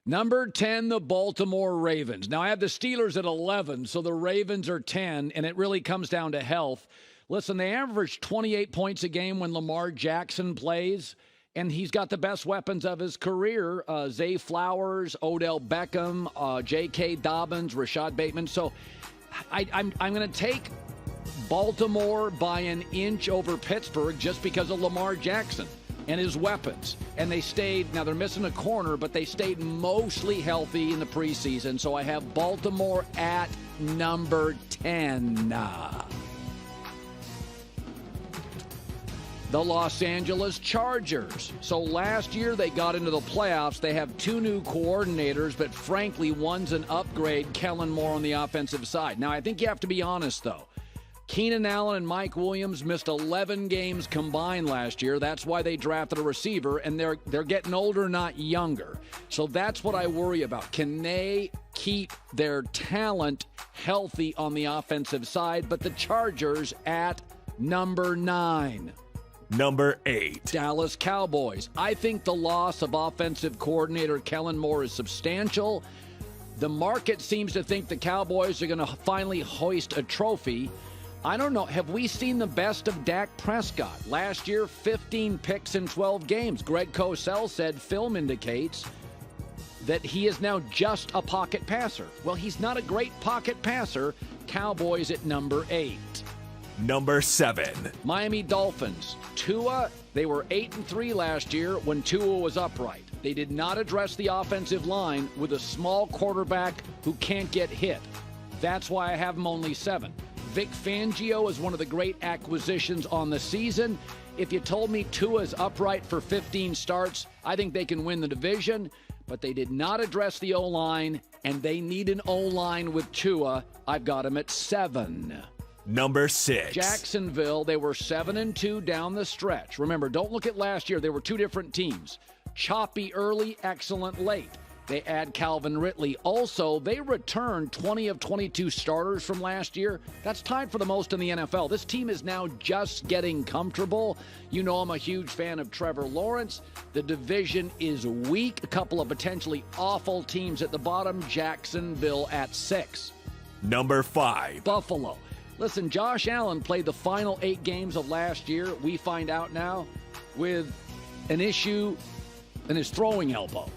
Number 10, the Baltimore Ravens. Now, I have the Steelers at 11, so the Ravens are 10, and it really comes down to health. Listen, they average 28 points a game when Lamar Jackson plays, and he's got the best weapons of his career, Zay Flowers, Odell Beckham, J.K. Dobbins, Rashad Bateman. So I'm going to take Baltimore by an inch over Pittsburgh just because of Lamar Jackson and his weapons. And they stayed, now they're missing a corner, but they stayed mostly healthy in the preseason. So I have Baltimore at number 10. The Los Angeles Chargers. So last year they got into the playoffs. They have two new coordinators, but frankly, one's an upgrade, Kellen Moore on the offensive side. Now, I think you have to be honest, though. Keenan Allen and Mike Williams missed 11 games combined last year. That's why they drafted a receiver, and they're getting older, not younger. So that's what I worry about. Can they keep their talent healthy on the offensive side? But the Chargers at number 9. Number 8. Dallas Cowboys. I think the loss of offensive coordinator Kellen Moore is substantial. The market seems to think the Cowboys are going to finally hoist a trophy. I don't know. Have we seen the best of Dak Prescott? Last year, 15 picks in 12 games. Greg Cosell said film indicates that he is now just a pocket passer. Well, he's not a great pocket passer. Cowboys at number 8. Number 7. Miami Dolphins. Tua, they were 8-3 last year when Tua was upright. They did not address the offensive line with a small quarterback who can't get hit. That's why I have them only 7. Vic Fangio is one of the great acquisitions on the season. If you told me Tua's upright for 15 starts, I think they can win the division. But they did not address the O-line, and they need an O-line with Tua. I've got him at 7. Number 6. Jacksonville, they were 7-2 down the stretch. Remember, don't look at last year. They were two different teams. Choppy early, excellent late. They add Calvin Ridley. Also, they returned 20 of 22 starters from last year. That's tied for the most in the NFL. This team is now just getting comfortable. You know I'm a huge fan of Trevor Lawrence. The division is weak. A couple of potentially awful teams at the bottom. Jacksonville at 6. Number 5. Buffalo. Listen, Josh Allen played the final 8 games of last year. We find out now with an issue in his throwing elbow.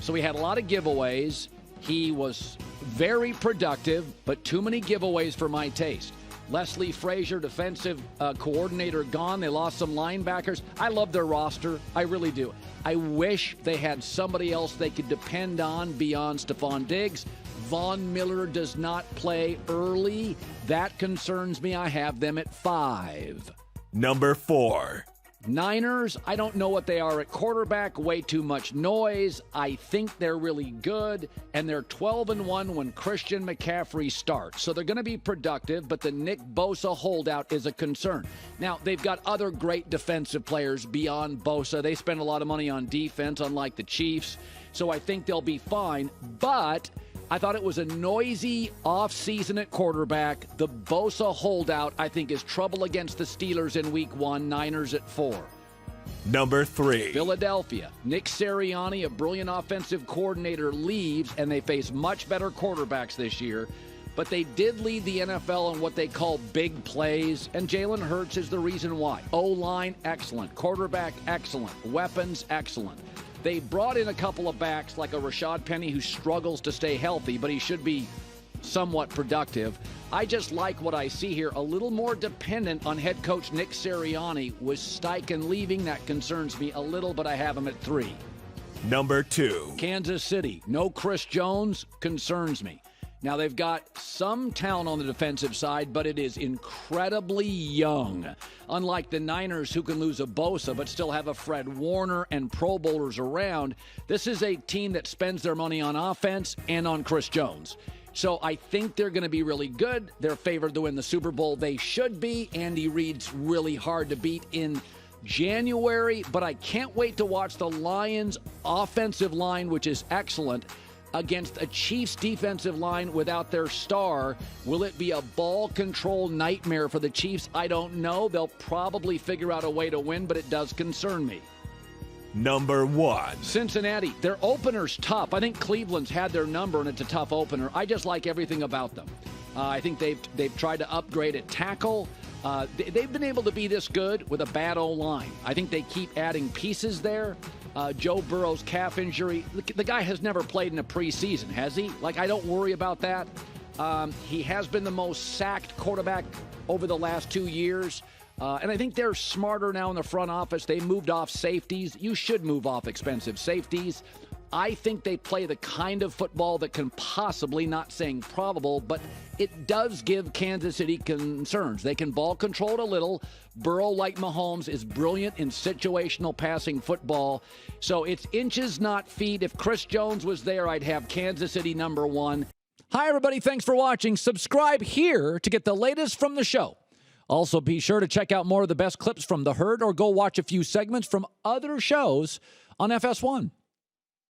So he had a lot of giveaways. He was very productive, but too many giveaways for my taste. Leslie Frazier, defensive coordinator, gone. They lost some linebackers. I love their roster. I really do. I wish they had somebody else they could depend on beyond Stephon Diggs. Von Miller does not play early. That concerns me. I have them at 5. Number 4. Niners, I don't know what they are at quarterback. Way too much noise. I think they're really good, and they're 12-1 when Christian McCaffrey starts. So they're going to be productive, but the Nick Bosa holdout is a concern. Now, they've got other great defensive players beyond Bosa. They spend a lot of money on defense, unlike the Chiefs. So I think they'll be fine, but I thought it was a noisy offseason at quarterback. The Bosa holdout, I think, is trouble against the Steelers in Week 1. Niners at 4. Number 3. Philadelphia. Nick Sirianni, a brilliant offensive coordinator, leaves, and they face much better quarterbacks this year. But they did lead the NFL in what they call big plays, and Jalen Hurts is the reason why. O-line, excellent. Quarterback, excellent. Weapons, excellent. They brought in a couple of backs like a Rashad Penny who struggles to stay healthy, but he should be somewhat productive. I just like what I see here. A little more dependent on head coach Nick Sirianni. With Steichen leaving, that concerns me a little, but I have him at 3. Number 2. Kansas City. No Chris Jones concerns me. Now, they've got some talent on the defensive side, but it is incredibly young. Unlike the Niners, who can lose a Bosa but still have a Fred Warner and Pro Bowlers around, this is a team that spends their money on offense and on Chris Jones. So I think they're going to be really good. They're favored to win the Super Bowl. They should be. Andy Reid's really hard to beat in January, but I can't wait to watch the Lions' offensive line, which is excellent, against a Chiefs defensive line without their star. Will it be a ball control nightmare for the Chiefs? I don't know. They'll probably figure out a way to win, but it does concern me. Number 1. Cincinnati, their opener's tough. I think Cleveland's had their number, and it's a tough opener. I just like everything about them. I think they've tried to upgrade at tackle. They've been able to be this good with a bad O-line. I think they keep adding pieces there. Joe Burrow's calf injury. The guy has never played in a preseason, has he? I don't worry about that. He has been the most sacked quarterback over the last 2 years. And I think they're smarter now in the front office. They moved off safeties. You should move off expensive safeties. I think they play the kind of football that can possibly, not saying probable, but it does give Kansas City concerns. They can ball control it a little. Burrow, like Mahomes, is brilliant in situational passing football. So it's inches, not feet. If Chris Jones was there, I'd have Kansas City number 1. Hi, everybody. Thanks for watching. Subscribe here to get the latest from the show. Also, be sure to check out more of the best clips from The Herd or go watch a few segments from other shows on FS1.